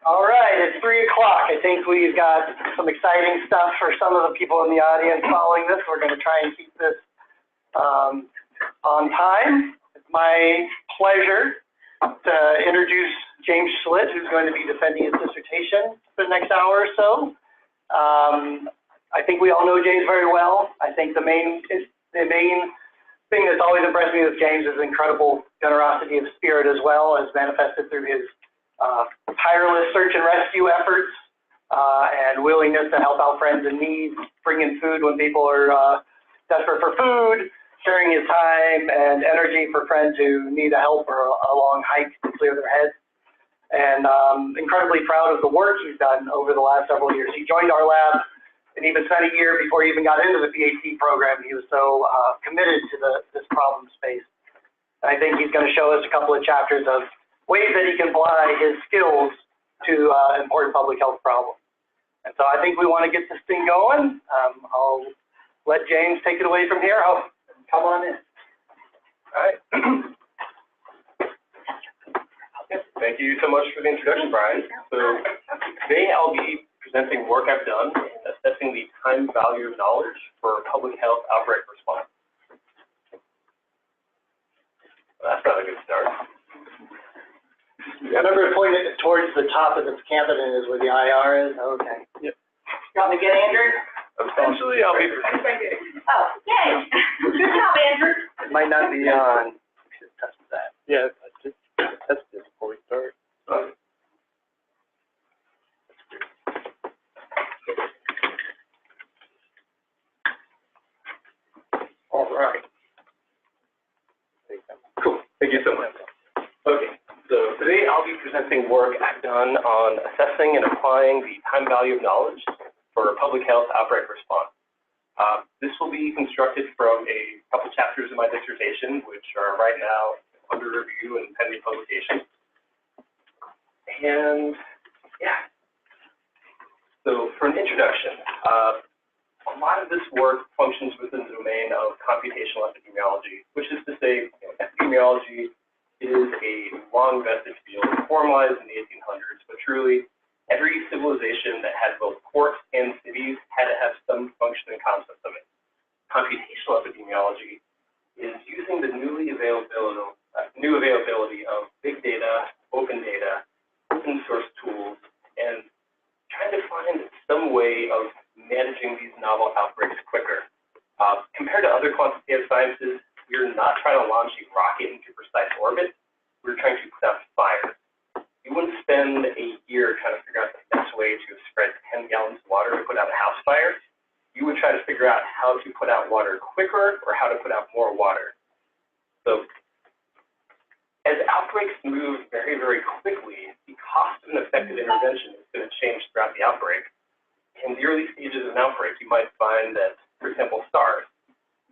All right, it's 3 o'clock. I think we've got some exciting stuff for some of the people in the audience following this. We're going to try and keep this on time. It's my pleasure to introduce James Schlitt, who's going to be defending his dissertation for the next hour or so. I think we all know James very well. I think the main thing that's always impressed me with James is incredible generosity of spirit as well, as manifested through his tireless search and rescue efforts and willingness to help out friends in need, bringing food when people are desperate for food, sharing his time and energy for friends who need a help or a long hike to clear their heads. And incredibly proud of the work he's done over the last several years. He joined our lab and even spent a year before he even got into the PhD program. He was so committed to this problem space. And I think he's going to show us a couple of chapters of ways that he can apply his skills to important public health problems. And so I think we want to get this thing going. I'll let James take it away from here. Oh, come on in. All right. Thank you so much for the introduction, Brian. So today I'll be presenting work I've done assessing the time value of knowledge for public health outbreak response. Well, that's not a good start. Remember to point it towards the top of the cabinet is where the IR is? Okay. Yep. You want me to get Andrew? Essentially, I'll be Oh, yay. Good job, Andrew. It might not be on. Just test that. Yeah, just test it before we start. All right. Cool. Thank you so much. Okay. So today I'll be presenting work I've done on assessing and applying the time value of knowledge for public health outbreak response. This will be constructed from a couple chapters of my dissertation, which are right now under review and pending publication. And yeah. So for an introduction, a lot of this work functions within the domain of computational epidemiology, which is to say, epidemiology is a long vested field formalized in the 1800s, but truly every civilization that had both ports and cities had to have some function and concept of it. Computational epidemiology is using the new availability of big data, open source tools, and trying to find some way of managing these novel outbreaks quicker. Compared to other quantitative sciences, we're not trying to launch a rocket into precise orbit. We're trying to put out fires. You wouldn't spend a year trying to figure out the best way to spread 10 gallons of water to put out a house fire. You would try to figure out how to put out water quicker or how to put out more water. So as outbreaks move very, very quickly, the cost of an effective intervention is going to change throughout the outbreak. In the early stages of an outbreak, you might find that, for example, SARS,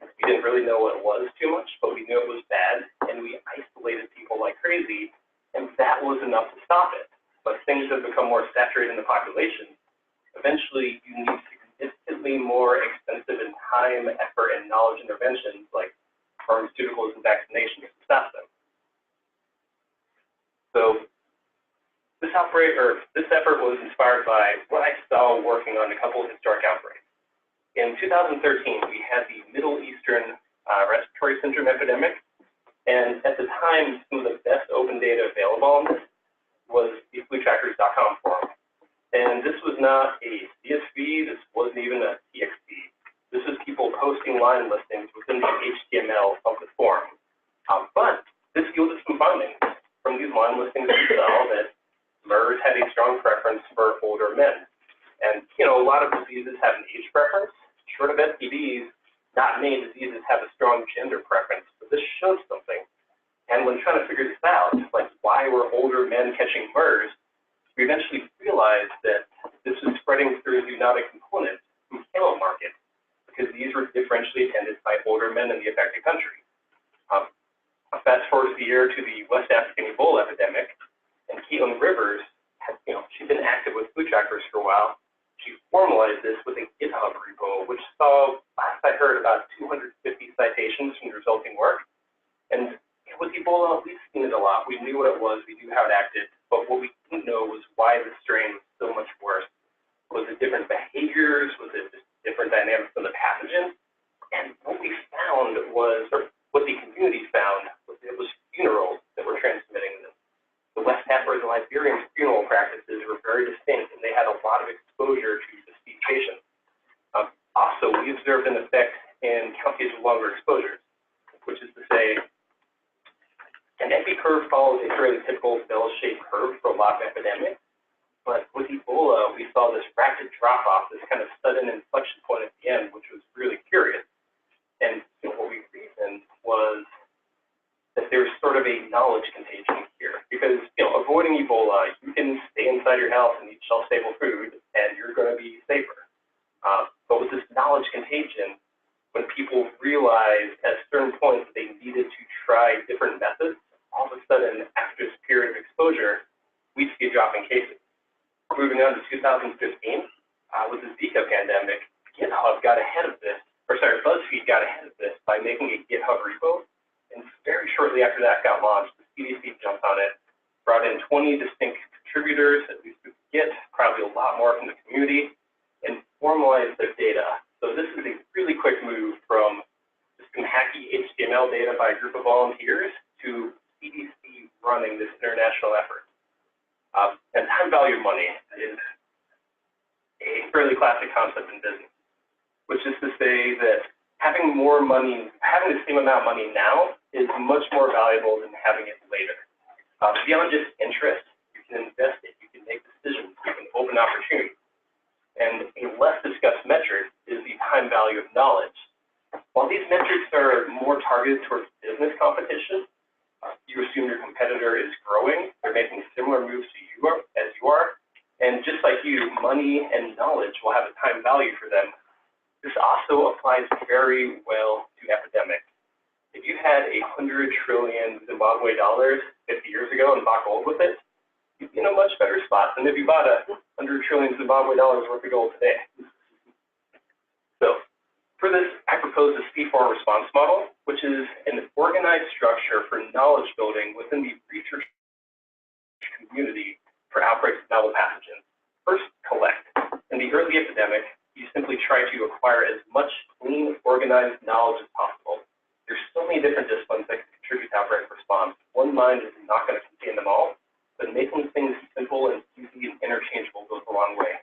we didn't really know what it was too much, but we knew it was bad, and we isolated people like crazy, and that was enough to stop it. But things have become more saturated in the population. Eventually, you need significantly more expensive in time, effort, and knowledge interventions like pharmaceuticals and vaccinations to stop them. So this effort was inspired by what I saw working on a couple of historic outbreaks. In 2013, we had the Middle Eastern respiratory syndrome epidemic, and at the time, some of the best open data available on this was the flutrackers.com forum. And this was not a CSV, this wasn't even a TXT. This is people posting line listings within the HTML of the forum. But this yielded some findings. From these line listings, we saw that MERS had a strong preference for older men. And, you know, a lot of diseases have an age preference. Short of STDs, not many diseases have a strong gender preference, but this shows something. And when trying to figure this out, like why were older men catching MERS, we eventually realized that this was spreading through zoonotic components from camel markets because these were differentially attended by older men in the affected country. Fast forward the year to the West African Ebola epidemic, and Caitlin Rivers, she's been active with food trackers for a while. She formalized this with a GitHub repo, which saw, last I heard, about 250 citations from the resulting work. And with Ebola, we've seen it a lot. We knew what it was, we knew how it acted, but what we didn't know was why the strain was so much worse. Was it different behaviors? Was it just different dynamics of the pathogen? And what we found was, or what the community found, was it was funerals that were transmitting this. The West African and Liberian funeral practices were very distinct, and they had a lot of exposure to the speed patients. Also, we observed an effect in counties with longer exposures, which is to say, an epi curve follows a fairly typical bell-shaped curve for a lot of epidemics. But with Ebola, we saw this rapid drop-off, this kind of sudden inflection point at the end, which was really curious. And what we reasoned was that there's sort of a knowledge contagion here. Because, avoiding Ebola, you can stay inside your house and eat shelf-stable food, and you're going to be safer. But with this knowledge contagion, when people realized at certain points that they needed to try different methods, all of a sudden, after this period of exposure, we see a drop in cases. Moving on to 2015, with the Zika pandemic, GitHub got ahead of this, BuzzFeed got ahead of this by making a GitHub repo, and very shortly after that got launched, the CDC jumped on it, brought in 20 distinct contributors, at least through Git, probably a lot more from the community, and formalized their data. So this is a really quick move from just some hacky HTML data by a group of volunteers to CDC running this international effort. And time value of money is a fairly classic concept in business, which is to say that having more money, having the same amount of money now is much more valuable than having it later. Beyond just interest, you can invest it, you can make decisions, you can open opportunities. And a less discussed metric is the time value of knowledge. While these metrics are more targeted towards business competition, you assume your competitor is growing, they're making similar moves to you as you are, and just like you, money and knowledge will have a time value for them. This also applies very well to epidemics. If you had $100 trillion Zimbabwe dollars 50 years ago and bought gold with it, you'd be in a much better spot than if you bought $100 trillion Zimbabwe dollars worth of gold today. So, for this, I propose a C4 response model, which is an organized structure for knowledge building within the research community for outbreaks of novel pathogens. First, collect. In the early epidemic, you simply try to acquire as much clean, organized knowledge as possible. There's so many different disciplines that can contribute to outbreak response. One mind is not going to contain them all, but making things simple and easy and interchangeable goes a long way.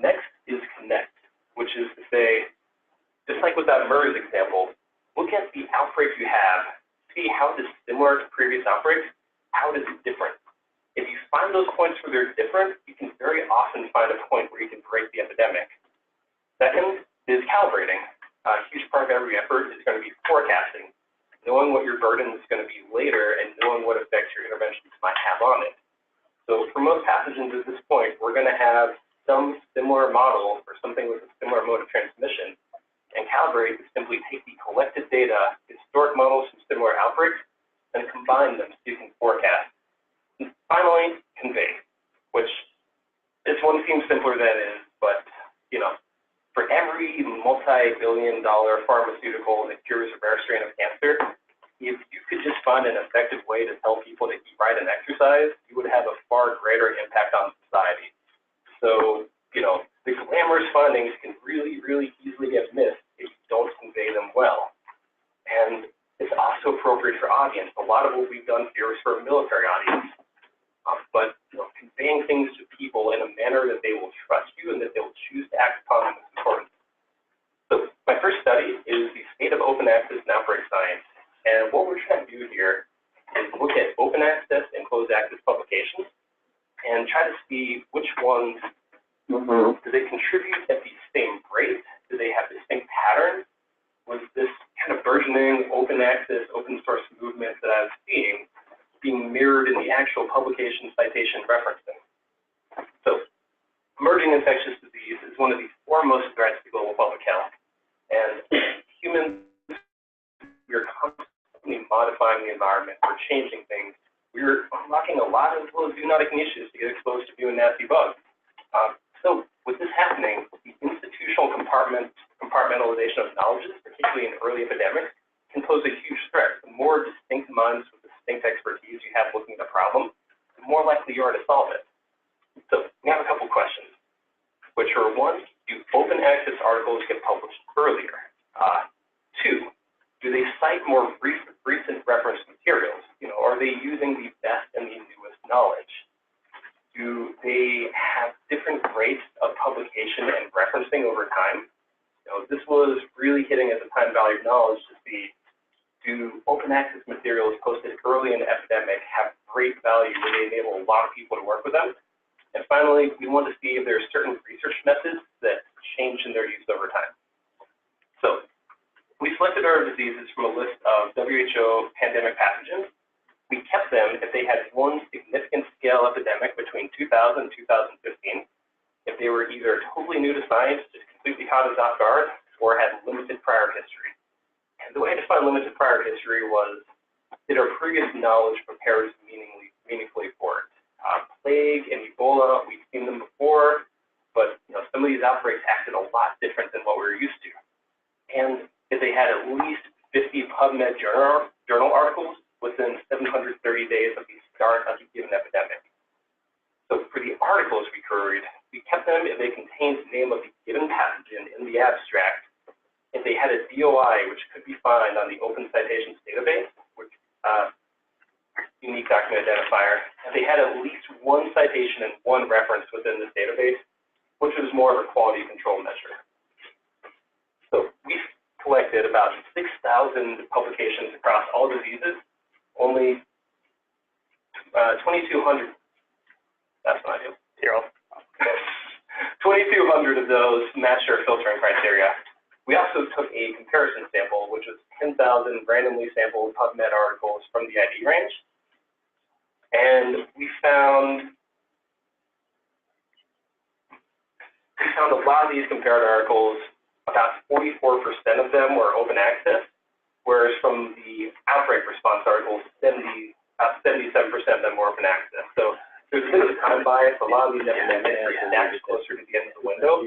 Next is connect, which is to say, just like with that MERS example, look at the outbreaks you have, see how it is similar to previous outbreaks, how it is different. If you find those points where they're different, you can very often find a point where you can break the epidemic. Second is calibrating. A huge part of every effort is going to be forecasting, knowing what your burden is going to be later and knowing what effects your interventions might have on it. So for most pathogens at this point, we're going to have some similar model or something with a similar mode of transmission. And calibrate is simply take the collected data, historic models from similar outbreaks, and combine them so you can forecast. And finally, convey, which this one seems simpler than it is, but for every multi-billion-dollar pharmaceutical that cures a rare strain of cancer, if you could just find an effective way to tell people to eat right and exercise, you would have a far greater impact on society. So, the glamorous findings can really, really easily get missed if you don't convey them well. And it's also appropriate for audience. A lot of what we've done here is for a military audience. But conveying things to people in a manner that they will trust you and that they will choose to act upon is important. So my first study is the state of open access and outbreak science. And what we're trying to do here is look at open access and closed access publications and try to see which ones do they contribute at the same rate? Do they have distinct patterns? Was this kind of burgeoning open access, open source movement that I was seeing being mirrored in the actual publication citation referencing? So, emerging infectious disease is one of the foremost threats to global public health. And humans, we are constantly modifying the environment. We're changing things. We're unlocking a lot of those zoonotic niches to get exposed to new and nasty bugs. So with this happening, the institutional compartmentalization of knowledge, particularly in early epidemics, can pose a huge threat. The more distinct minds with distinct expertise you have looking at a problem, the more likely you are to solve it. we have a couple questions, which are: one, do open access articles get published earlier? Two, do they cite more recent reference materials? Are they using the best and the newest knowledge? Do they have different rates of publication and referencing over time? This was really hitting at the time value of knowledge to see, do open access materials posted early in the epidemic have great value where they enable a lot of people to work with them? And finally, we want to see if there are certain research methods that change in their use over time. So we selected our diseases from a list of WHO pandemic pathogens. We kept them if they had one significant scale epidemic between 2000 and 2015, if they were either totally new to science, just completely caught us off guard, or had limited prior history. And the way to find limited prior history was, did our previous knowledge prepare us meaningfully for it? Plague and Ebola, we've seen them before, but some of these outbreaks acted a lot different than what we were used to. And if they had at least 50 PubMed journal articles within 730 days of the start of a given epidemic. So for the articles we queried, we kept them if they contained the name of the given pathogen in the abstract, if they had a DOI, which could be found on the Open Citations database, which unique document identifier, if they had at least one citation and one reference within this database, which was more of a quality control measure. So we collected about 6,000 publications across all diseases. Only 2,200, that's not ideal, 2,200 of those matched our filtering criteria. We also took a comparison sample, which was 10,000 randomly sampled PubMed articles from the ID range. And we found a lot of these compared articles. About 44% of them were open access, whereas from the outbreak response articles, 77% of them were open access. So there's a bit of a time bias. A lot of these epidemics are stacked closer to the end of the window,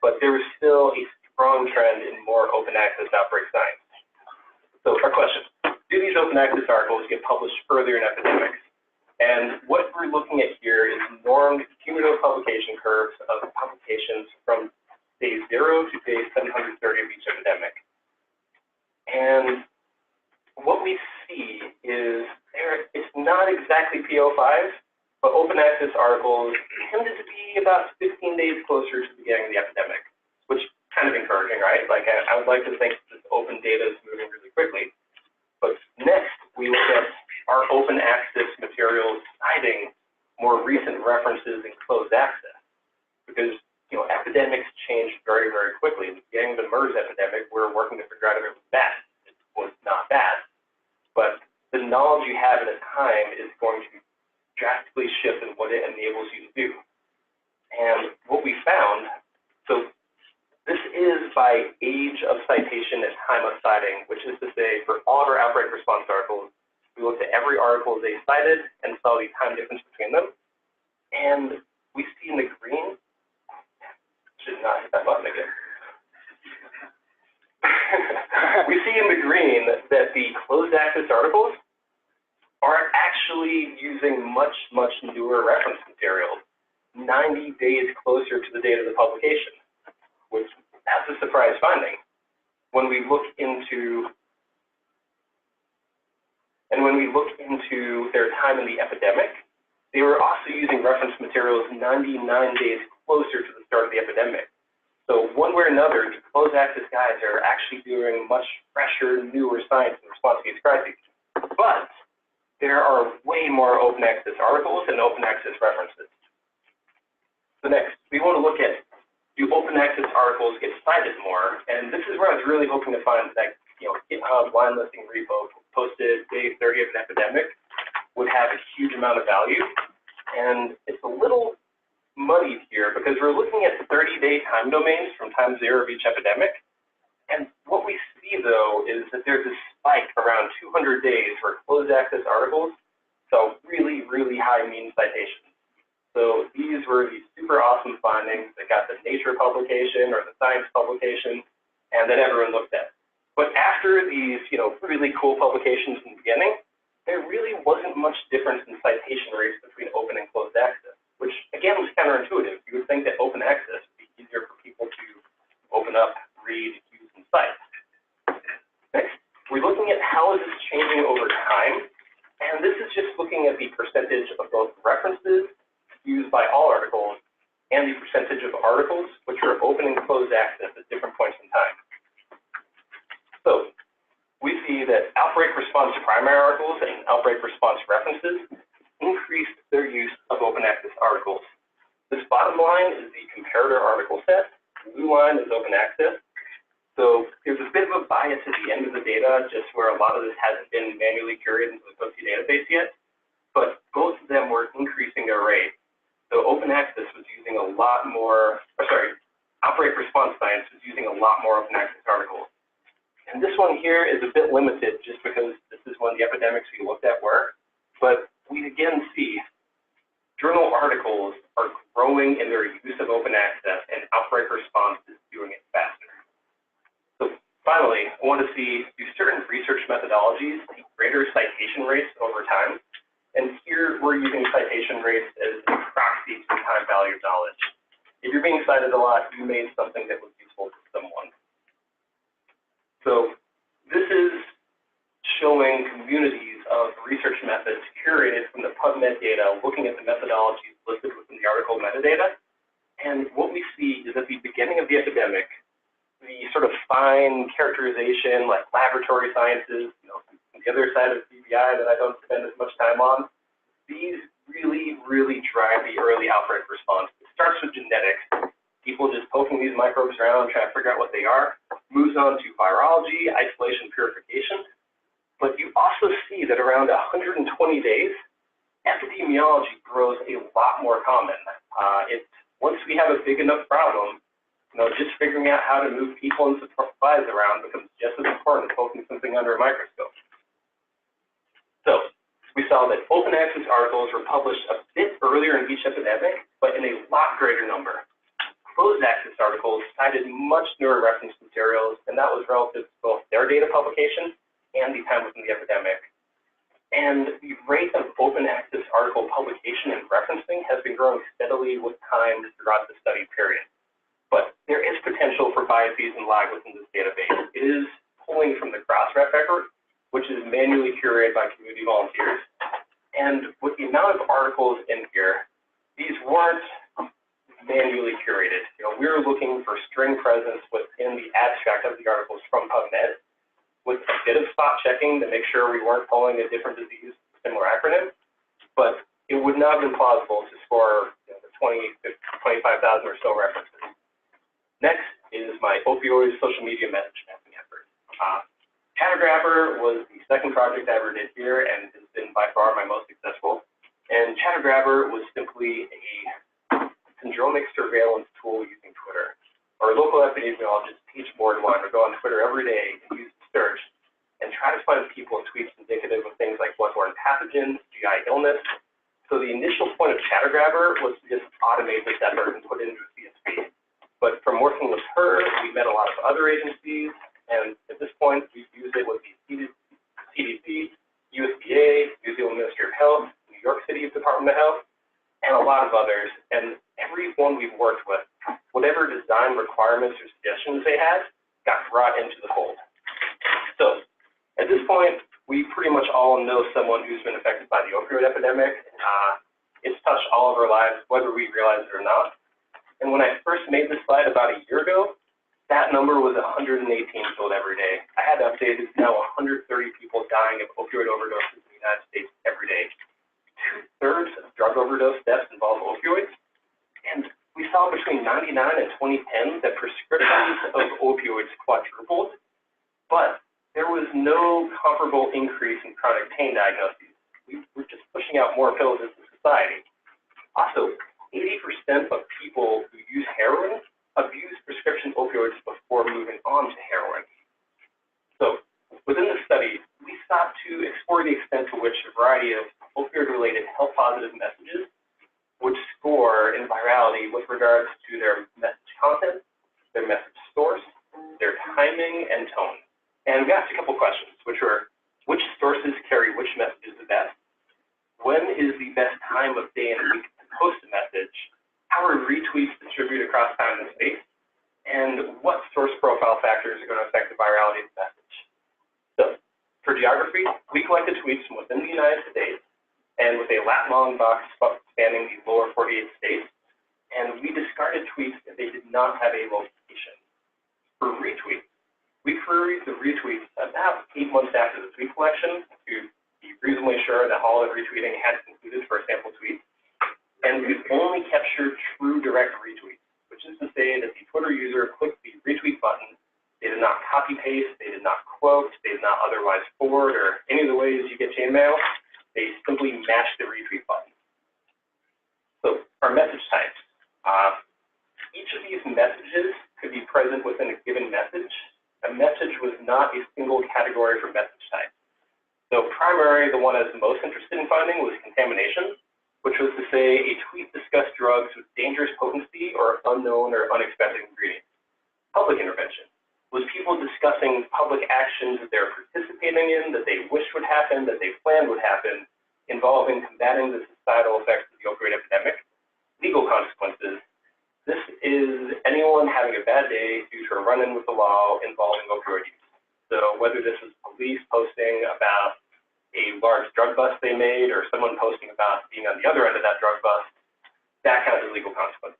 but there was still a strong trend in more open access outbreak science. So our question, do these open access articles get published further in epidemics? And what we're looking at here is normed cumulative publication curves of publications from day 0 to day 730 of each epidemic. And what we see is it's not exactly PO5, but open access articles tended to be about 15 days closer to the beginning of the epidemic, which is kind of encouraging, right? Like I would like to think this open data is moving really quickly. But next, we look at our open access materials citing more recent references in closed access, because epidemics change very, very quickly. In the beginning of the MERS epidemic, we were working to figure out if it was bad. It was not bad, but the knowledge you have at a time is going to drastically shift in what it enables you to do. And what we found, so this is by age of citation and time of citing, which is to say, for all of our outbreak response articles, we looked at every article they cited and saw the time difference between them. And we see in the green, should not hit that button again. We see in the green that the closed access articles are actually using much, much newer reference materials, 90 days closer to the date of the publication, which that's a surprise finding. When we look into their time in the epidemic, they were also using reference materials 99 days closer to the start of the epidemic. So one way or another, the closed access guys are actually doing much fresher, newer science in response to these crises. But there are way more open access articles and open access references. So next, we want to look at, do open access articles get cited more? And this is where I was really hoping to find that GitHub line listing repo posted day 30 of an epidemic would have a huge amount of value. And it's a little muddied here because we're looking at 30-day time domains from time 0 of each epidemic. And what we see, though, is that there's a spike around 200 days for closed access articles, so really, really high mean citations. So these were these super awesome findings that got the Nature publication or the Science publication, and that everyone looked at. But after these, really cool publications in the beginning, there really wasn't much difference in citation rates between open and closed access, which again was kind counterintuitive. You would think that open access would be easier for people to open up, read, use, and cite. Next, we're looking at how is this changing over time, and this is just looking at the percentage of both references used by all articles and the percentage of articles which are open and closed access at different points in time. So we see that outbreak response primary articles and outbreak response references increased their use of open access articles. This bottom line is the comparator article set. The blue line is open access. So there's a bit of a bias at the end of the data, just where a lot of this hasn't been manually curated into the COSI database yet, but both of them were increasing their rate. So open access was using a lot more, outbreak response science was using a lot more open access articles. And this one here is a bit limited just because this is one of the epidemics we looked at were, but we again see journal articles are growing in their use of open access, and outbreak response is doing it faster. So finally, I want to see, do certain research methodologies see greater citation rates over time? And here we're using citation rates as a proxy to time value of knowledge. If you're being cited a lot, you made something that was useful to someone. So this is showing communities of research methods curated from the PubMed data, looking at the methodologies listed within the article metadata. And what we see is at the beginning of the epidemic, the sort of fine characterization, like laboratory sciences, the other side of CBI that I don't spend as much time on, these really, really drive the early outbreak response. It starts with genetics, people just poking these microbes around, trying to figure out what they are, moves on to virology, isolation, purification. But you also see that around 120 days, epidemiology grows a lot more common. Once we have a big enough problem, just figuring out how to move people and supplies around becomes just as important as poking something under a microscope. So we saw that open access articles were published a bit earlier in each epidemic, but in a lot greater number. Closed access articles cited much newer reference materials, and that was relative to both their data publication and the time within the epidemic. And the rate of open access article publication and referencing has been growing steadily with time throughout the study period. But there is potential for biases and lag within this database. It is pulling from the Crossref effort, which is manually curated by community volunteers. And with the amount of articles in here, these weren't manually curated. We were looking for string presence within the abstract of the articles from PubMed, with a bit of spot checking to make sure we weren't pulling a different disease similar acronym, but it would not have been plausible to score the 25,000 or so references. Next is my opioid social media message mapping effort. Chattergrabber was the second project I ever did here and has been by far my most successful. And Chattergrabber was simply a syndromic surveillance tool using Twitter. Our local epidemiologist, Paige Boardwine, would go on Twitter every day and use the search and try to find people and tweets indicative of things like bloodborne pathogens, GI illness. So the initial point of Chattergrabber was to just automate this effort and put it into a CSV. But from working with her, we met a lot of other agencies, and at this point, we've used it with the CDC, USDA, New Zealand Ministry of Health, New York City Department of Health, and a lot of others. And every one we've worked with, whatever design requirements or suggestions they had, got brought into the fold. So at this point, we pretty much all know someone who's been affected by the opioid epidemic. It's touched all of our lives, whether we realize it or not. And when I first made this slide about a year ago, that number was 118 killed every day. I had to update it, now 130 people dying of opioid overdoses in the United States every day. 2/3 of drug overdose deaths involve opioids. And we saw between 99 and 2010 that prescriptions of opioids quadrupled, but there was no comparable increase in chronic pain diagnoses. We were just pushing out more pills into society. Also, 80% of people who use heroin abuse prescription opioids before moving on to heroin. So within the study, we sought to explore the extent to which a variety of opioid-related health positive messages would score in virality with regards to their message content, their message source, their timing, and tone. And we asked a couple questions, which were, which sources carry which messages the best? When is the best time of day and week to post a message? how are retweets distributed across time and space, and what source profile factors are going to affect the virality of the message. So, for geography, we collected tweets from within the United States and with a lat long box spanning the lower 48 states, and we discarded tweets if they did not have a location. For retweets, we queried the retweets about 8 months after the tweet collection to be reasonably sure that all the retweeting had concluded for a sample tweet, and we only captured true direct retweets, which is to say that the Twitter user clicked the retweet button. They did not copy paste, they did not quote, they did not otherwise forward, or any of the ways you get chain mail. They simply matched the retweet button. So our message types. Each of these messages could be present within a given message. A message was not a single category for message type. So primary, the one I was most interested in finding was contamination, which was to say a tweet discussed drugs with dangerous potency or unknown or unexpected ingredients. Public intervention was people discussing public actions that they're participating in, that they wished would happen, that they planned would happen, involving combating the societal effects of the opioid epidemic. Legal consequences. This is anyone having a bad day due to a run-in with the law involving opioid use. So whether this was police posting about a large drug bust they made, or someone posting about being on the other end of that drug bust, that kind of legal consequence.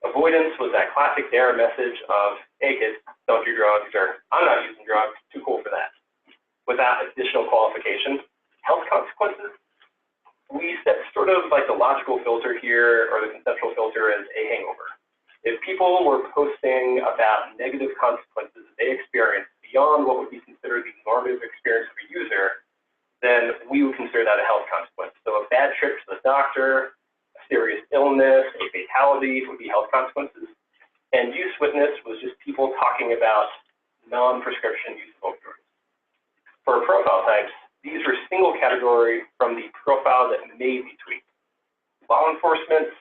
Avoidance was that classic DARE message of, hey kids, don't do drugs, or I'm not using drugs, too cool for that. Without additional qualification. Health consequences, we set sort of like the logical filter here, or the conceptual filter, as a hangover. If people were posting about negative consequences that they experienced beyond what would be considered the normative experience of a user, then we would consider that a health consequence. So a bad trip to the doctor, a serious illness, a fatality would be health consequences. And use witness was just people talking about non-prescription use of opioids. For profile types, these were single category from the profile that made the tweet. Law enforcement,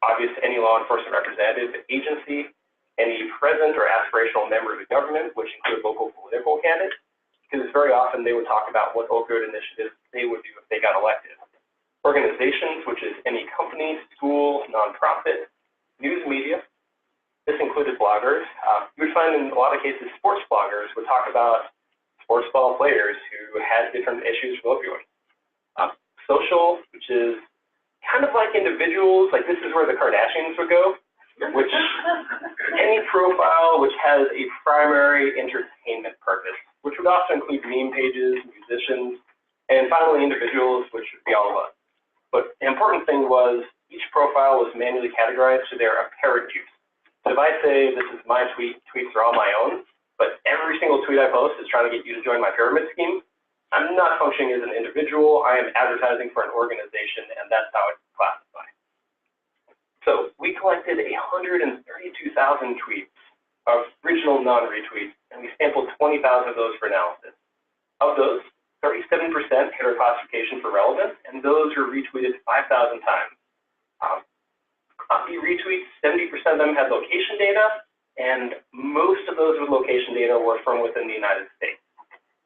obvious any law enforcement representative agency, any present or aspirational member of the government, which include local political candidates, because very often they would talk about what opioid initiatives they would do if they got elected. Organizations, which is any company, school, nonprofit, news media. This included bloggers. You would find in a lot of cases sports bloggers would talk about sports ball players who had different issues with opioids. Social, which is kind of like individuals, like this is where the Kardashians would go, which any profile which has a primary entertainment purpose, which would also include meme pages, musicians, and finally individuals, which would be all of us. But the important thing was each profile was manually categorized to their apparent use. So if I say this is my tweet, tweets are all my own, but every single tweet I post is trying to get you to join my pyramid scheme, I'm not functioning as an individual, I am advertising for an organization, and that's how it's classified. So we collected 132,000 tweets of original non-retweets, and we sampled 20,000 of those for analysis. Of those, 37% hit our classification for relevance, and those were retweeted 5,000 times. The retweets, 70% of them had location data, and most of those with location data were from within the United States.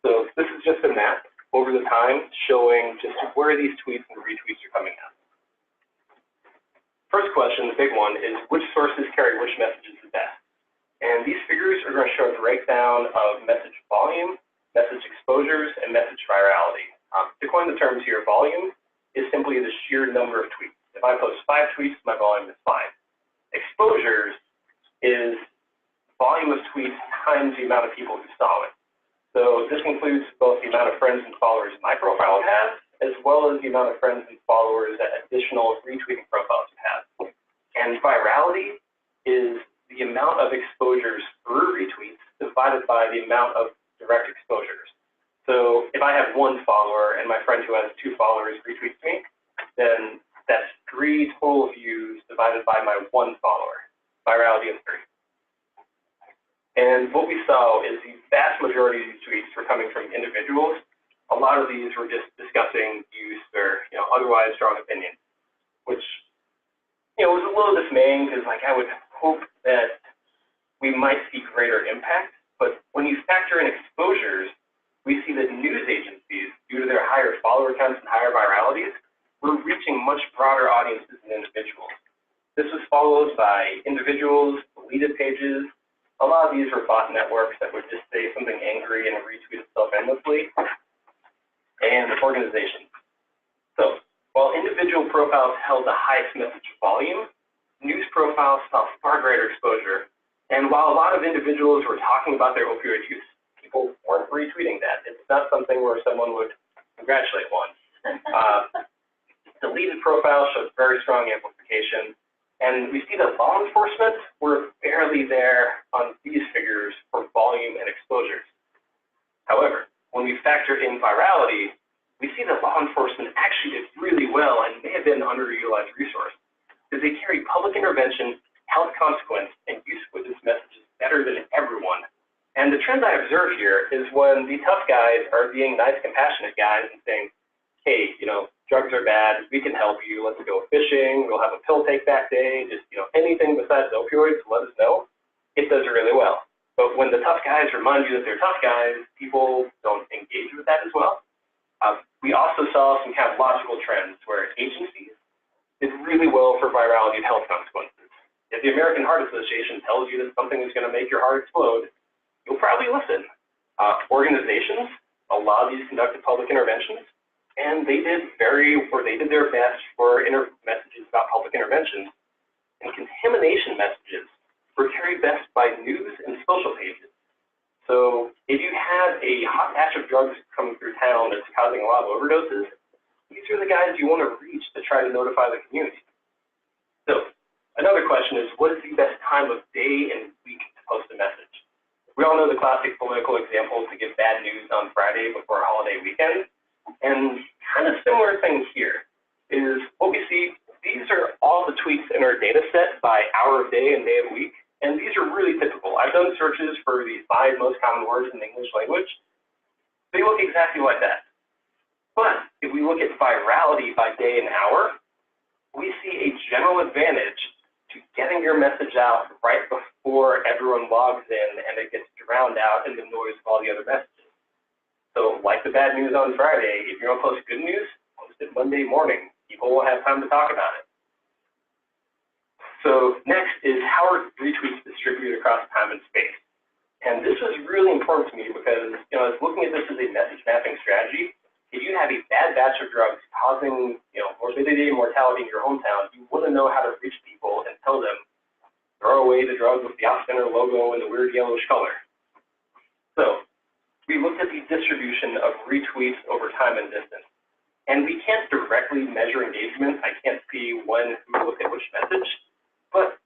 So this is just a map over the time showing just where these tweets and retweets are coming out. First question, the big one, is which sources carry which messages the best? And these figures are going to show a breakdown of message volume, message exposures, and message virality. To coin the terms here, volume is simply the sheer number of tweets. If I post 5 tweets, my volume is 5. Exposures is volume of tweets times the amount of people who saw it. So this includes both the amount of friends and followers my profile has, as well as the amount of friends and followers that additional retweeting profiles you have. And virality is the amount of exposures through retweets divided by the amount of direct exposures. So if I have 1 follower and my friend who has 2 followers retweets me, then that's 3 total views divided by my 1 follower. Virality of 3. And what we saw is the vast majority of these tweets were coming from individuals. A lot of these were just discussing use or otherwise strong opinions, which was a little dismaying because I would hope that we might see greater impact. But when you factor in exposures, we see that news agencies, due to their higher follower counts and higher viralities, were reaching much broader audiences than individuals. This was followed by individuals, deleted pages. A lot of these were bot networks that would just say something angry and retweet itself endlessly, and organizations. So while individual profiles held the highest message volume, news profiles saw far greater exposure. And while a lot of individuals were talking about their opioid use, people weren't retweeting that. It's not something where someone would congratulate one. Deleted profiles showed very strong amplification. And we see that law enforcement were barely there on these figures for volume and exposures. However, when we factor in virality, we see that law enforcement actually did really well and may have been an underutilized resource, because they carry public intervention, health consequence, and use witness messages better than everyone. And the trend I observe here is when the tough guys are being nice, compassionate guys and saying, hey, drugs are bad, we can help you, let's go fishing, we'll have a pill take back day, just, anything besides opioids, let us know, it does really well. But when the tough guys remind you that they're tough guys, people don't engage with that as well. We also saw some kind of logical trends where agencies did really well for virality and health consequences. If the American Heart Association tells you that something is going to make your heart explode, you'll probably listen. Organizations, a lot of these conducted public interventions, and they did their best for messages about public interventions. And contamination messages were carried best by news and social pages. So if you have a hot batch of drugs coming through town that's causing a lot of overdoses, these are the guys you want to reach to try to notify the community. So another question is, what is the best time of day and week to post a message? We all know the classic political example to give bad news on Friday before a holiday weekend. And kind of similar thing here is what we see. These are all the tweets in our data set by hour of day and day of week. And these are really typical. I've done searches for the 5 most common words in the English language. They look exactly like that. But if we look at virality by day and hour, we see a general advantage to getting your message out right before everyone logs in and it gets drowned out in the noise of all the other messages. So like the bad news on Friday, if you're going to post good news, post it Monday morning. People will have time to talk about it. So next is how are retweets distributed across time and space? And this was really important to me because, I was looking at this as a message mapping strategy. If you have a bad batch of drugs causing, morbidity and mortality in your hometown, you want to know how to reach people and tell them, throw away the drug with the off-center logo and the weird yellowish color. So we looked at the distribution of retweets over time and distance. And we can't directly measure engagement. I can't see when we look at which message, but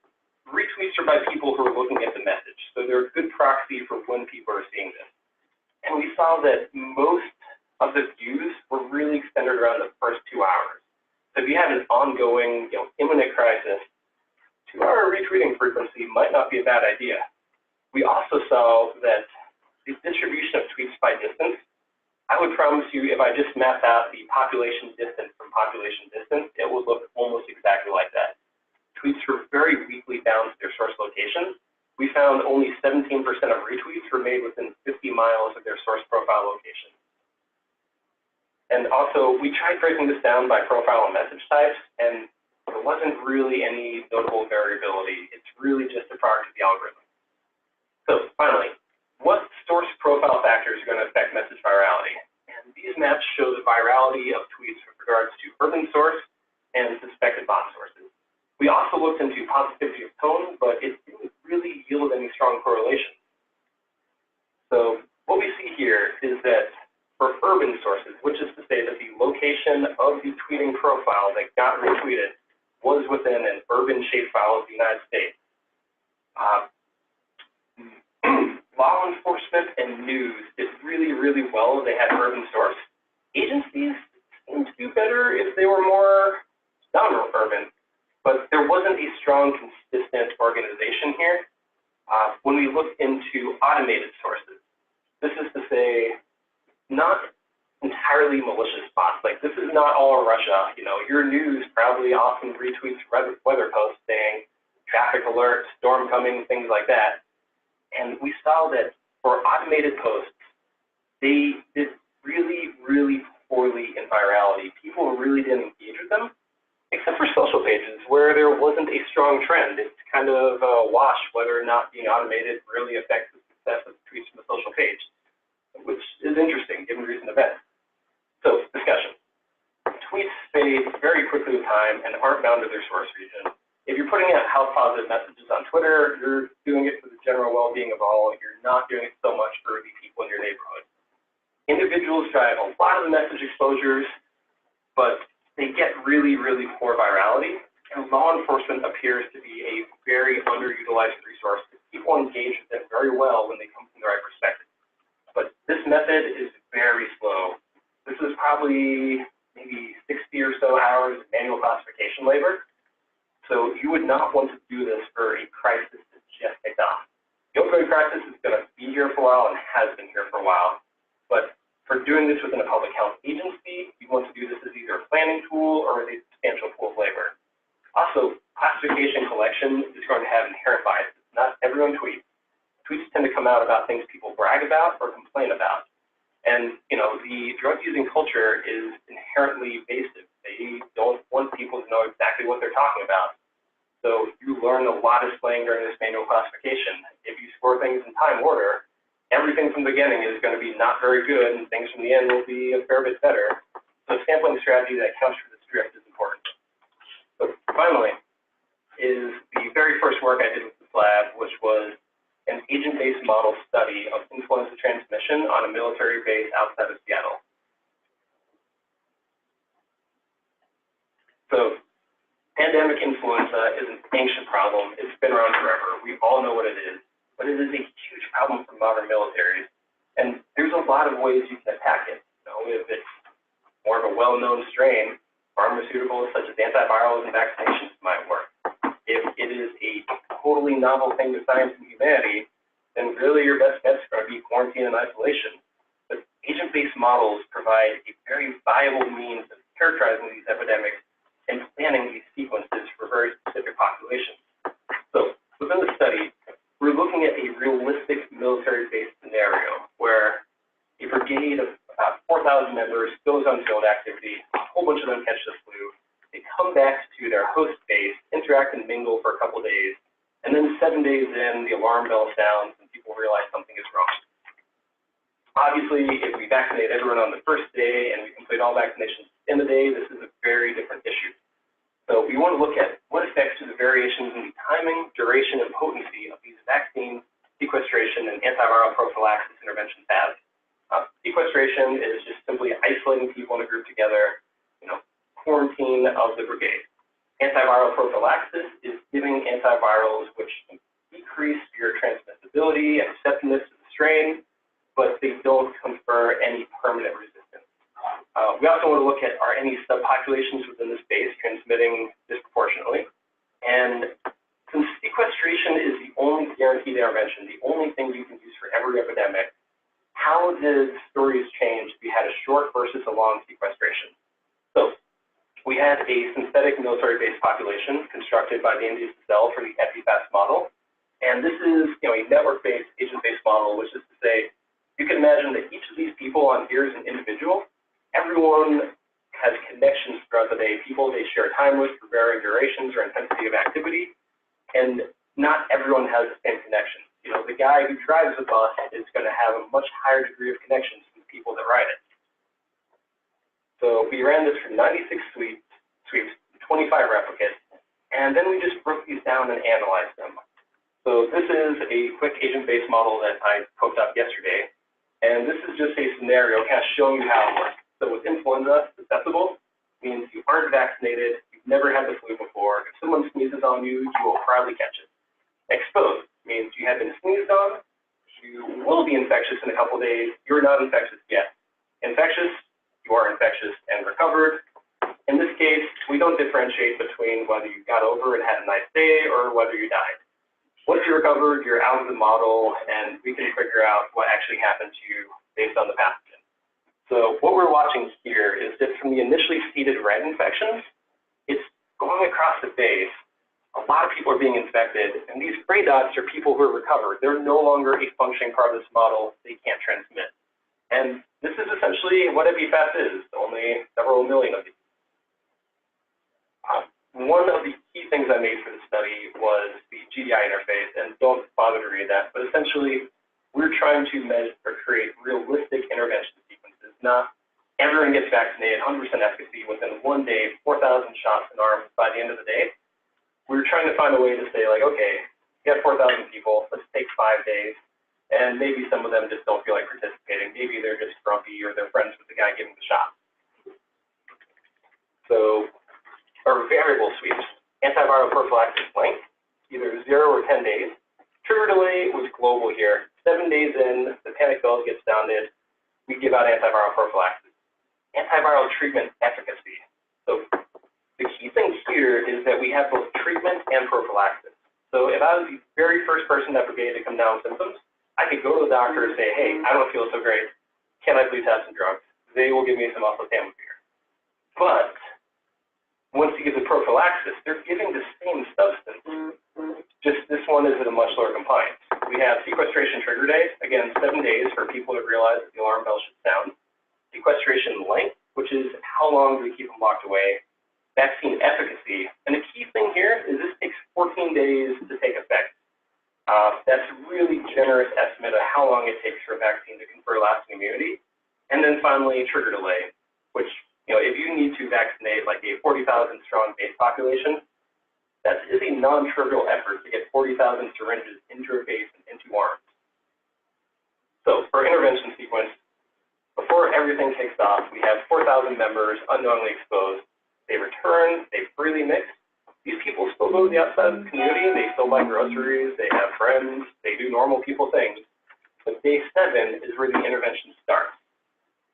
retweets are by people who are looking at the message. So they're a good proxy for when people are seeing this. And we saw that most of the views were really centered around the first 2 hours. So if you have an ongoing, imminent crisis, 2-hour retweeting frequency might not be a bad idea. We also saw that the distribution of tweets by distance, I would promise you if I just mapped out the population distance from population distance, it would look almost exactly like that. Tweets were very weakly bound to their source location. We found only 17% of retweets were made within 50 miles of their source profile location. And also, we tried breaking this down by profile and message types, and there wasn't really any notable variability. It's really just a product of the algorithm. So finally, what source profile factors are going to affect message virality? And these maps show the virality of tweets with regards to urban source and suspected bot sources. We also looked into positivity of tone, but it didn't really yield any strong correlation. So what we see here is that for urban sources, which is to say that the location of the tweeting profile that got retweeted was within an urban shapefile of the United States. Law enforcement and news did really, really well if they had urban source. Agencies seemed to do better if they were more non-urban, but there wasn't a strong, consistent organization here. When we look into automated sources, this is to say, not entirely malicious bots. Like, this is not all Russia. Your news probably often retweets weather posts saying traffic alert, storm coming, things like that. And we saw that for automated posts, they did really, really poorly in virality. People really didn't engage with them. except for social pages where there wasn't a strong trend. It's kind of a wash whether or not being automated really affects the success of tweets from the social page, which is interesting given recent events. So, discussion. Tweets fade very quickly with time and aren't bound to their source region. If you're putting out health positive messages on Twitter, you're doing it for the general well-being of all. You're not doing it so much for the people in your neighborhood. Individuals drive a lot of the message exposures, but they get really, really poor virality. And law enforcement appears to be a very underutilized resource because people engage with it very well when they come from the right perspective. But this method is very slow. This is probably maybe 60 or so hours of manual classification labor. So you would not want to do this for a crisis that just kicked off. The opioid crisis is going to be here for a while and has been here for a while. But for doing this within a public health agency, you want to do this as either a planning tool or as a substantial pool of labor. Also, classification collection is going to have inherent biases. Not everyone tweets. Tweets tend to come out about things people brag about or complain about. And, the drug-using culture is inherently evasive. They don't want people to know exactly what they're talking about. So you learn a lot of slang during this manual classification. If you score things in time order, everything from the beginning is going to be not very good, and things from the end will be a fair bit better. So sampling strategy that accounts for this drift is important. So finally, is the very first work I did with this lab, which was an agent-based model study of influenza transmission on a military base outside of Seattle. So pandemic influenza is an ancient problem. It's been around forever. We all know what it is, but it is a huge problem for modern militaries. And there's a lot of ways you can attack it. If it's more of a well-known strain, pharmaceuticals such as antivirals and vaccinations might work. If it is a totally novel thing to science and humanity, then really your best bet is going to be quarantine and isolation. But agent-based models provide a very viable means of characterizing these epidemics and planning these sequences for very specific populations. So within the study, we're looking at a realistic military-based scenario where a brigade of about 4,000 members goes on field activity, a whole bunch of them catch the flu, they come back to their host base, interact and mingle for a couple days, and then 7 days in, the alarm bell sounds and people realize something is wrong. Obviously, if we vaccinate everyone on the first day and we complete all vaccinations in the day, this is a very different issue. So we want to look at what effects do the variations in the timing, duration, and potency of these vaccine, sequestration, and antiviral prophylaxis interventions have. Sequestration is just simply isolating people in a group together, quarantine of the brigade. Antiviral prophylaxis is giving antivirals which decrease your transmissibility and receptiveness to the strain, but they don't confer any permanent resistance. We also want to look at, are any subpopulations within the space transmitting disproportionately? And since sequestration is the only guaranteed intervention, the only thing you can use for every epidemic, how did stories change if we had a short versus a long sequestration? So we had a synthetic military-based population constructed by the NDSSL for the Preface model. And this is a network-based, agent-based model, which is to say, you can imagine that each of these people on here is an individual. Everyone has connections throughout the day, people they share time with for varying durations or intensity of activity, and not everyone has the same connection. The guy who drives the bus is going to have a much higher degree of connections to the people that ride it. So we ran this for 96 sweeps, 25 replicates, and then we just broke these down and analyzed them. So this is a quick agent-based model that I poked up yesterday, and this is just a scenario kind of showing you how it works. So with influenza, susceptible means you aren't vaccinated, you've never had the flu before. If someone sneezes on you, you will probably catch it. Exposed means you have been sneezed on, you will be infectious in a couple days, you're not infectious yet. Infectious, you are infectious and recovered. In this case, we don't differentiate between whether you got over and had a nice day or whether you died. Once you're recovered, you're out of the model, and we can figure out what actually happened to you based on the pathogen. So what we're watching here is that from the initially seeded red infections, it's going across the base. A lot of people are being infected, and these gray dots are people who are recovered. They're no longer a functioning part of this model. They can't transmit. And this is essentially what Preface is, only several million of these. one of the key things I made for the study was the GDI interface, and don't bother to read that, but essentially we're trying to measure or create realistic intervention sequences, not everyone gets vaccinated, 100% efficacy within 1 day, 4,000 shots in arms by the end of the day. We're trying to find a way to say, like, okay, you got 4,000 people, let's take 5 days, and maybe some of them just don't feel like participating. Maybe they're just grumpy or they're friends with the guy giving the shot. So, our variable sweeps, antiviral prophylaxis length, either 0 or 10 days. Trigger delay was global here. 7 days in, the panic bells get sounded, we give out antiviral prophylaxis. Antiviral treatment efficacy. So, the key thing here is that we have both treatment and prophylaxis. So, if I was the very first person that brigade to come down with symptoms, I could go to the doctor and say, hey, I don't feel so great. Can I please have some drugs? They will give me some oseltamivir. But once you give the prophylaxis, they're giving the same substance. Just this one is at a much lower compliance. We have sequestration trigger day, again, 7 days for people to realize that the alarm bell should sound. Sequestration length, which is how long do we keep them locked away. Vaccine efficacy, and the key thing here is this takes 14 days to take effect. That's a really generous estimate of how long it takes for a vaccine to confer lasting immunity. And then finally, trigger delay, which, if you need to vaccinate like a 40,000 strong base population, that is a non-trivial effort to get 40,000 syringes into your base and into arms. So for intervention sequence, before everything kicks off, we have 4,000 members unknowingly exposed. They return, they freely mix. These people still go to the outside of the community, they still buy groceries, they have friends, they do normal people things. But day 7 is where the intervention starts.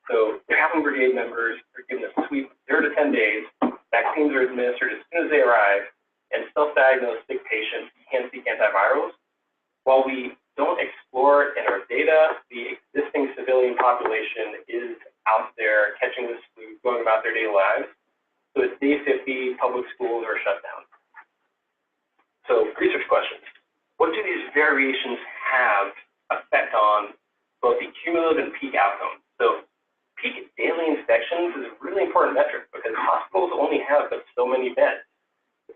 So they're having brigade members, they're given a sweep 0 to 10 days, vaccines are administered as soon as they arrive, and self-diagnosed sick patients can seek antivirals. While we don't explore in our data, the existing civilian population is out there catching this flu, going about their daily lives. So it's day 50, public schools are shut down. So research questions. What do these variations have effect on both the cumulative and peak outcomes? So peak daily infections is a really important metric because hospitals only have but so many beds.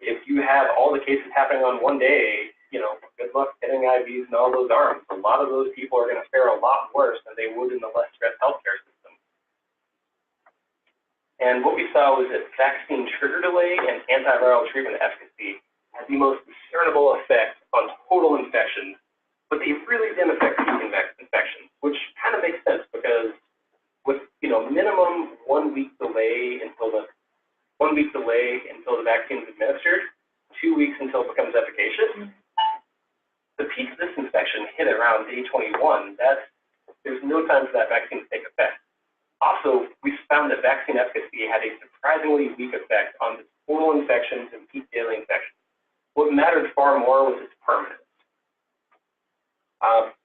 If you have all the cases happening on one day, good luck getting IVs and all those arms. A lot of those people are going to fare a lot worse than they would in the less stressed healthcare system. And what we saw was that vaccine trigger delay and antiviral treatment efficacy had the most discernible effect on total infections, but they really didn't affect peak infections, which kind of makes sense because with minimum 1 week delay until the vaccine is administered, 2 weeks until it becomes efficacious. The peak of this infection hit around day 21. There's no time for that vaccine to take effect. Also, we found that vaccine efficacy had a surprisingly weak effect on the total infections and peak daily infections. What mattered far more was its permanence.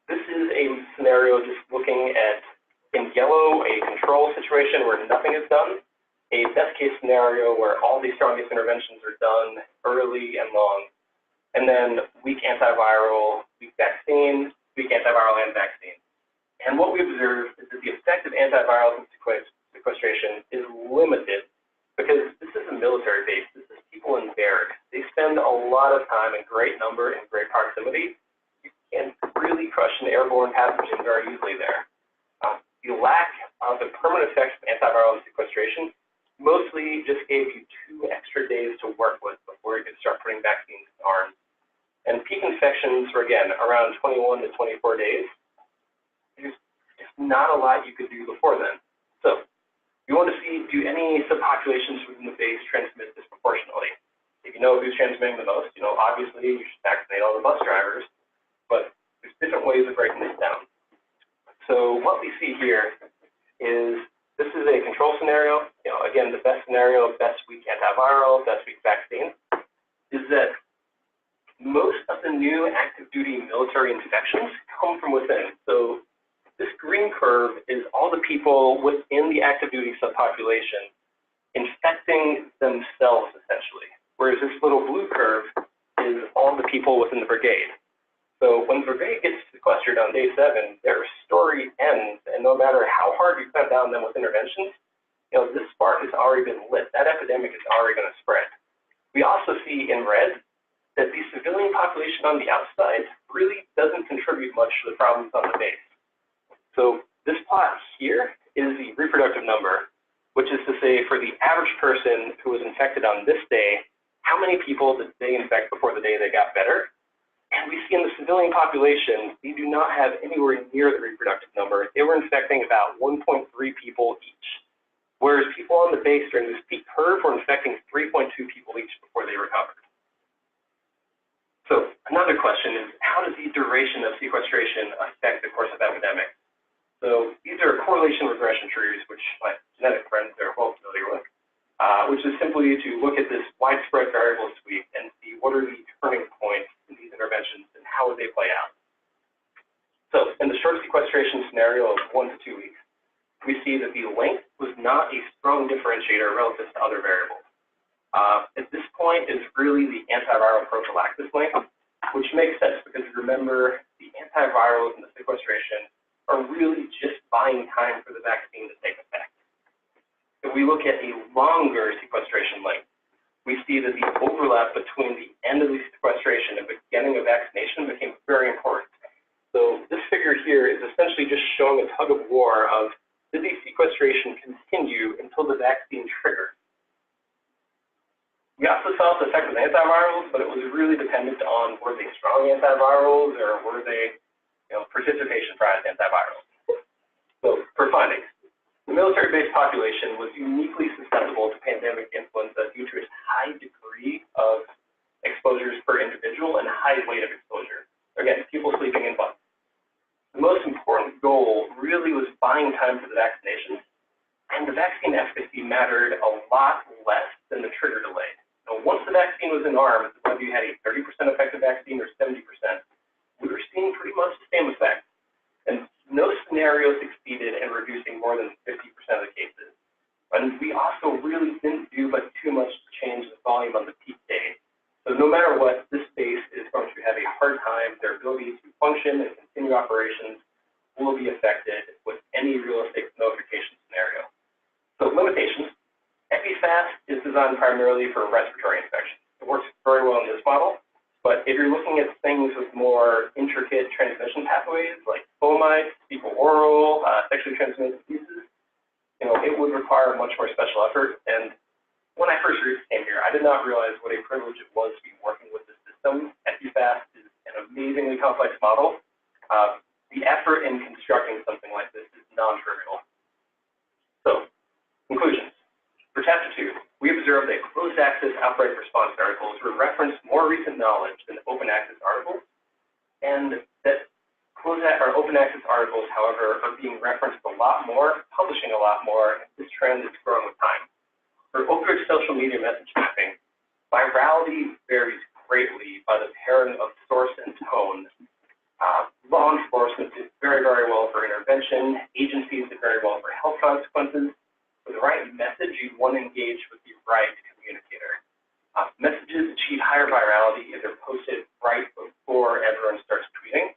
This is a scenario just looking at, in yellow, a control situation where nothing is done, a best case scenario where all the strongest interventions are done early and long, and then weak antiviral, weak vaccine, weak antiviral and vaccine. And what we observed is that the effect of antivirals and sequestration is limited because this is a military base. This is people in barracks. They spend a lot of time in great number and great proximity. You can really crush an airborne pathogen very easily there. The lack of the permanent effects of antiviral and sequestration mostly just gave you 2 extra days to work with before you could start putting vaccines in arms. And peak infections were, again, around 21 to 24 days. There's just not a lot you could do before then. So you want to see, do any subpopulations within the base transmit disproportionately? If you know who's transmitting the most, obviously you should vaccinate all the bus drivers, but there's different ways of breaking this down. So what we see here is this is a control scenario. Again, the best scenario, best weak antiviral, best weak vaccine, is that most of the new active duty military infections come from within. So this green curve is all the people within the active duty subpopulation infecting themselves essentially, whereas this little blue curve is all the people within the brigade. So when the brigade gets sequestered on day 7, their story ends, and no matter how hard you cut down them with interventions, this spark has already been lit. That epidemic is already going to spread. We also see in red that the civilian population on the outside really doesn't contribute much to the problems on the base. So this plot here is the reproductive number, which is to say for the average person who was infected on this day, how many people did they infect before the day they got better? And we see in the civilian population, they do not have anywhere near the reproductive number. They were infecting about 1.3 people each, whereas people on the base during this peak curve were infecting 3.2 people each before they recovered. So another question is, how does the duration of sequestration affect the course of epidemics? So these are correlation regression trees, which my genetic friends are well familiar with, which is simply to look at this widespread variable sweep and see what are the turning points in these interventions and how would they play out. So in the short sequestration scenario of 1 to 2 weeks, we see that the length was not a strong differentiator relative to other variables. At this point is really the antiviral prophylaxis length, which makes sense because remember the antivirals and the sequestration are really just buying time for the vaccine to take effect. If we look at a longer sequestration length, we see that the overlap between the end of the sequestration and beginning of vaccination became very important. So this figure here is essentially just showing a tug of war of did the sequestration continue until the vaccine triggered? We also saw the effect with antivirals, but it was really dependent on were they strong antivirals or were they participation-prize antivirals. So for findings, the military-based population was uniquely susceptible to pandemic influenza due to its high degree of exposures per individual and high rate of exposure. Again, people sleeping in bunks. The most important goal really was buying time for the vaccinations, and the vaccine efficacy mattered a lot less than the trigger delay. Now, once the vaccine was in arms, whether you had a 30% effective vaccine or 70%, we were seeing pretty much the same effect. And no scenario succeeded in reducing more than 50% of the cases. And we also really didn't do but too much to change the volume on the peak day. So no matter what, this base is going to have a hard time. Their ability to function and continue operations will be affected with any realistic notification scenario. So limitations. EpiFast is designed primarily for respiratory infections. It works very well in this model, but if you're looking at things with more intricate transmission pathways like fomites, fecal-oral, sexually transmitted diseases, it would require much more special effort. And when I first came here, I did not realize what a privilege it was to be working with this system. EpiFast is an amazingly complex model. The effort in constructing something like this is non-trivial. So, conclusions. For Chapter 2, we observed that closed access outbreak response articles were referenced more recent knowledge than open access articles, and that open access articles, however, are being referenced a lot more, publishing a lot more, and this trend is growing with time. For opioid social media message mapping, virality varies greatly by the pairing of source and tone. Law enforcement did very, very well for intervention. Agencies did very well for health consequences. For the right message, you'd want to engage with the right communicator. Messages achieve higher virality if they're posted right before everyone starts tweeting.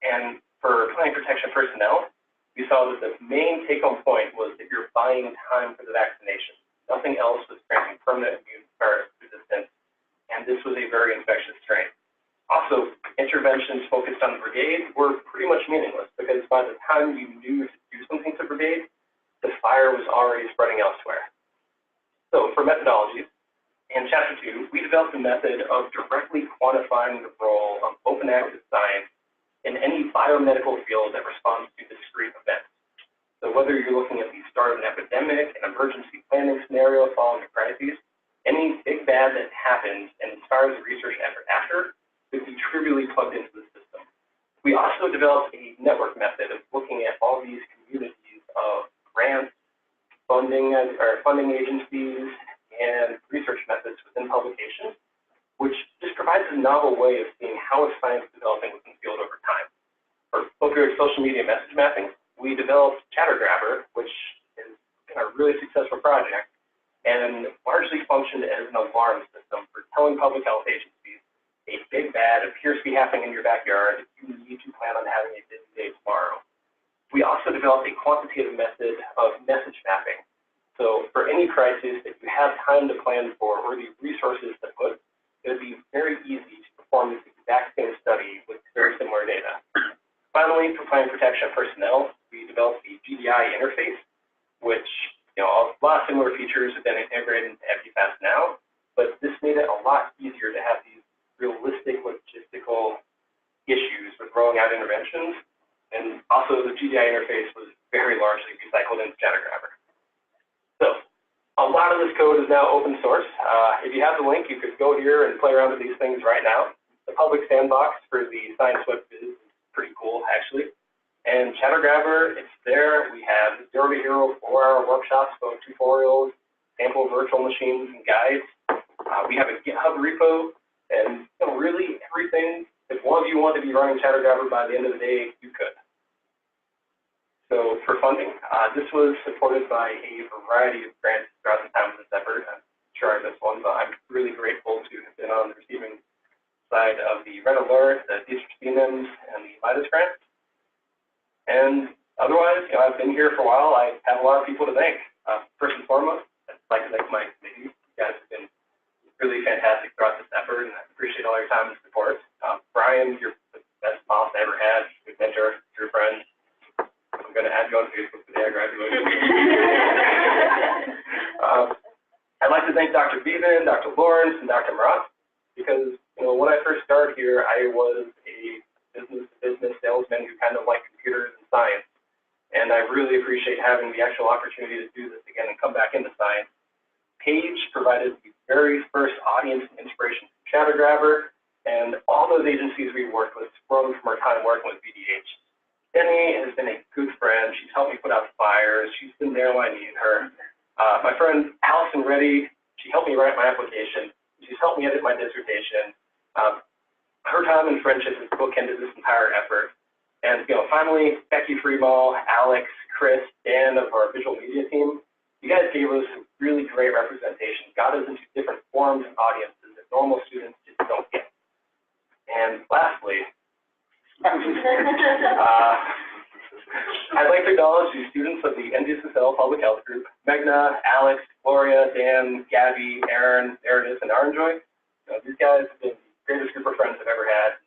And for planning protection personnel, we saw that the main take-home point was that you're buying time for the vaccination. Nothing else was granting permanent immune resistance, and this was a very infectious strain. Also, interventions focused on the brigade were pretty much meaningless because by the time you knew to do something to brigade, the fire was already spreading elsewhere. So for methodologies, in Chapter 2, we developed a method of directly quantifying the role of open access science in any biomedical field that responds to discrete events. So whether you're looking at the start of an epidemic, an emergency planning scenario following a crisis, any big bad that happens and inspires a research effort after would be trivially plugged into the system. We also developed a network method of looking at all these communities of grants, funding agencies, and research methods within publications, which just provides a novel way of seeing how is science developing within the field over time. For opioid social media message mapping, we developed Chattergrabber, which is a really successful project, and largely functioned as an alarm system for telling public health agencies a big bad appears to be happening in your backyard. You need to plan on having a busy day tomorrow. We also developed a quantitative method of message mapping. So for any crisis that you have time to plan for or the resources to put, it would be very easy to perform this exact same study with very similar data. Finally, for fire protection personnel, we developed the GDI Interface, which, a lot of similar features have been integrated into EpiFast now, but this made it a lot easier to have these realistic logistical issues with rolling out interventions. And also the GDI interface was very largely recycled into Geographic. So a lot of this code is now open source. If you have the link, you could go here and play around with these things right now. The public sandbox for the Science Web Viz is pretty cool, actually. And Chattergrabber, it's there. We have 0 to Hero 4-hour workshops, both tutorials, sample virtual machines, and guides. We have a GitHub repo, and really everything. If one of you want to be running Chattergrabber by the end of the day, you could. So for funding, this was supported by a variety of grants throughout the time of this effort. I'm sure I missed one, but I'm really grateful to have been on the receiving side of the Red Alert, the Dissertation, and the Midas grants. And otherwise, I've been here for a while. I have a lot of people to thank. First and foremost, I'd like to thank my committee. You guys have been really fantastic throughout this effort, and I appreciate all your time and support. Brian, you're the best boss I ever had, good mentor, your friend. I'm going to add you on Facebook the day I graduate. I'd like to thank Dr. Bevan, Dr. Lawrence, and Dr. Marat, because when I first started here, I was a business salesman who kind of liked computers and science, and I really appreciate having the actual opportunity to do this again and come back into science. Paige provided the very first audience and inspiration for Chattergrabber, and all those agencies we worked with sprung from our time working with VDH. Denny has been a good friend. She's helped me put out fires. She's been there when I needed her. My friend Allison Reddy, she helped me write my application. She's helped me edit my dissertation. Her time and friendship has bookended this entire effort. And finally, Becky Freeball, Alex, Chris, Dan of our visual media team, you guys gave us some really great representation, got us into different forums and audiences that normal students just don't get. And lastly, I'd like to acknowledge the students of the NDSSL Public Health Group, Megna, Alex, Gloria, Dan, Gabby, Aaron, Meredith, and Aranjoy. These guys have been the greatest group of friends I've ever had.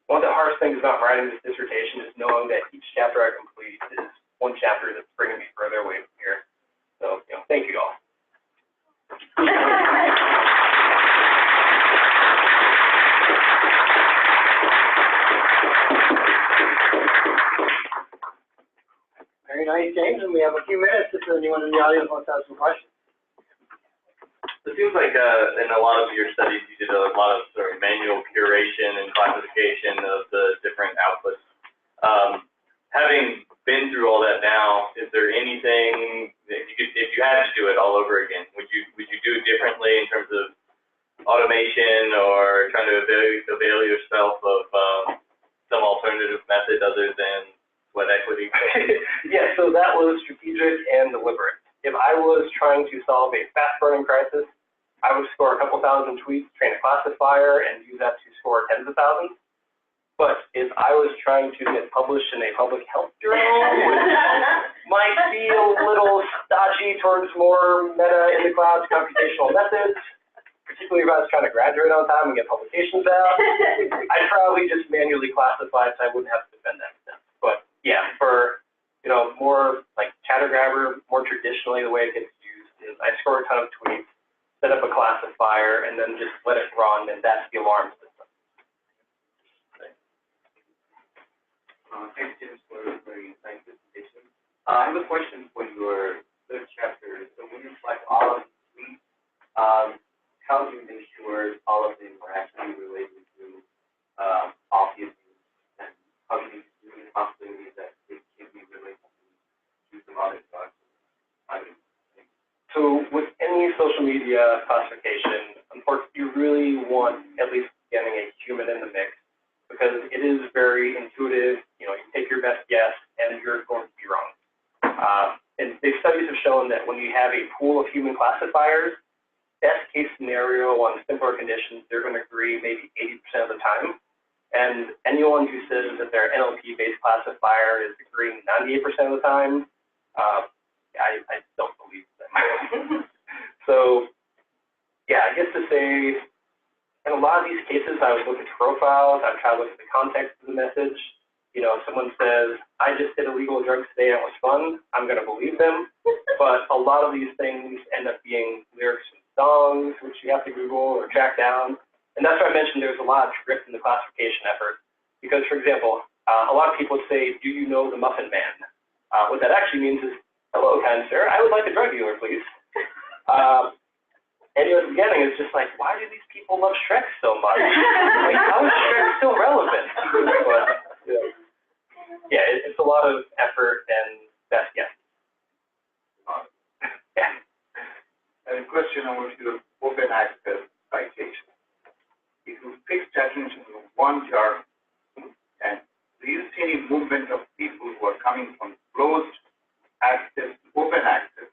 One of the hardest things about writing this dissertation is knowing that each chapter I complete is one chapter that's bringing me further away from here. So, thank you all. Very nice, James, and we have a few minutes if anyone in the audience wants to ask some questions. It seems like in a lot of your studies, you did a lot of sort of manual curation and classification of the different outputs. Having been through all that now, is there anything that if you had to do it all over again, would you do it differently in terms of automation or trying to avail yourself of some alternative method other than sweat equity? Yeah, so that was strategic and deliberate. If I was trying to solve a fast-burning crisis, I would score a couple thousand tweets, train a classifier, and use that to score tens of thousands. But if I was trying to get published in a public health journal, which might be a little stodgy towards more meta in the clouds computational methods, particularly if I was trying to graduate on time and get publications out, I'd probably just manually classify so I wouldn't have to defend that step. But yeah, for more like Chattergrabber, more traditionally the way it gets used is I score a ton of tweets, set up a classifier, and then just let it run, and that's the alarm system. Thanks, James, for a very nice presentation. I have a question for your third chapter. So when you select all of the tweets, how do you make sure all of them are actually related to obvious news, and how do you do the possibility that they can be related to some other drugs? So with any social media classification, unfortunately, you really want at least getting a human in the mix because it is very intuitive. You take your best guess, and you're going to be wrong. And the studies have shown that when you have a pool of human classifiers, best case scenario on simpler conditions, they're going to agree maybe 80% of the time. And anyone who says that their NLP-based classifier is agreeing 98% of the time, I don't believe them. So, yeah, I guess to say, in a lot of these cases, I would look at profiles, I would try to look at the context of the message. You know, if someone says, I just did illegal drugs today, it was fun, I'm going to believe them. But a lot of these things end up being lyrics from songs, which you have to Google or track down. And that's why I mentioned there's a lot of drift in the classification effort. Because, for example, a lot of people would say, do you know the Muffin Man? What that actually means is, hello, kind sir, I would like a drug dealer, please. And at the beginning, it's just like, why do these people love Shrek so much? Like, how is Shrek still relevant? But, yeah, it's a lot of effort and best guess. Yeah. And a question about your open access citation. If you fix definition of one jar, and do you see any movement of people who are coming from closed access to open access,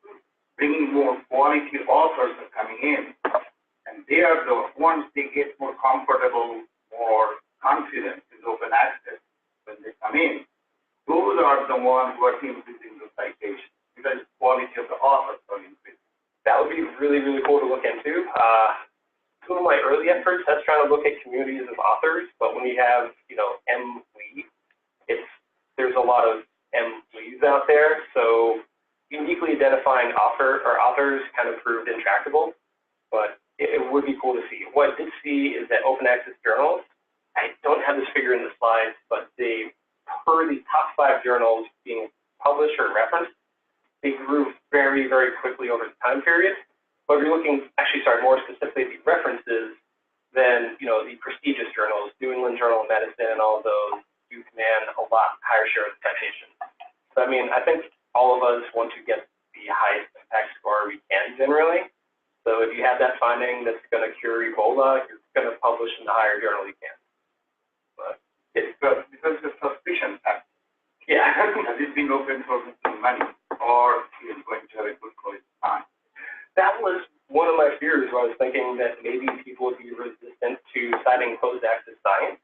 bringing more quality authors are coming in, and they are the ones they get more comfortable, more confident in open access when they come in. Those are the ones who are increasing the citation because quality of the authors are increasing. That would be really, really cool to look into. Some of my early efforts, that's trying to look at communities of authors, but when you have, you know, M-lead, there's a lot of M-leads out there, so uniquely identifying authors kind of proved intractable, but it would be cool to see. What I did see is that open access journals, I don't have this figure in the slides, but per the top 5 journals being published or referenced, they grew very, very quickly over the time period. But if you're looking, more specifically at the references, then, you know, the prestigious journals, New England Journal of Medicine and all of those, do command a lot higher share of the citation. So, I mean, I think all of us want to get the highest impact score we can generally. So if you have that finding that's going to cure Ebola, you're going to publish in the higher journal you can. But It's good because the suspicion factor. yeah. Has it been open for money or is going to have a good quality time? That was one of my fears where I was thinking that maybe people would be resistant to citing closed access science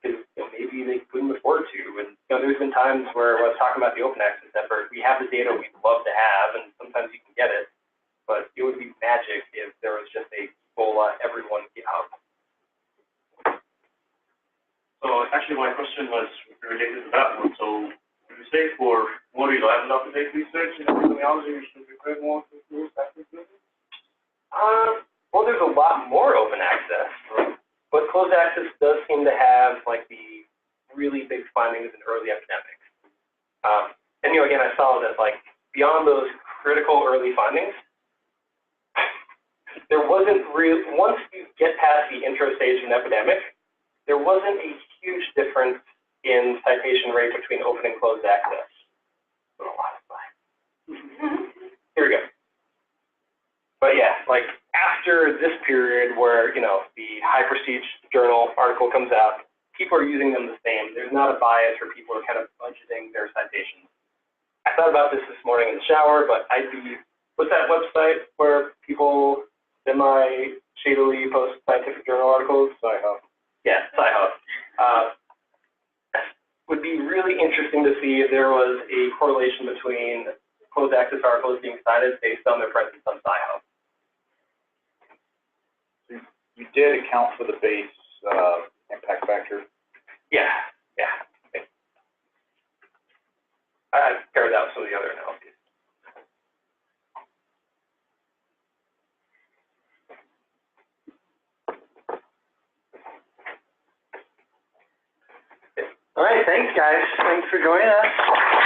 because maybe they couldn't afford to. And there's been times where when I was talking about the open access effort, we have the data we'd love to have, and sometimes you can get it, but it would be magic if there was just a Ebola everyone GitHub. So actually my question was related to that one. So would you say for more reliable up-to-date research in epidemiology, we should require more to closed access? Well, there's a lot more open access, but closed access does seem to have like the really big findings in early epidemics. And you know, again, I saw that like beyond those critical early findings, there wasn't really, once you get past the intro stage of an epidemic, there wasn't a huge difference in citation rate between open and closed access. A lot of slides. Here we go. But yeah, like after this period where, you know, the high prestige journal article comes out, people are using them the same. There's not a bias where people are kind of budgeting their citations. I thought about this morning in the shower, but what's that website where people semi-shadily post scientific journal articles? Sci-Hub. Yeah, Sci-Hub. Would be really interesting to see if there was a correlation between closed access articles being cited based on their presence on Sci-Hub. You did account for the base impact factor? Yeah. Okay. I paired that with some of the other analyses. All right, thanks guys. Thanks for joining us.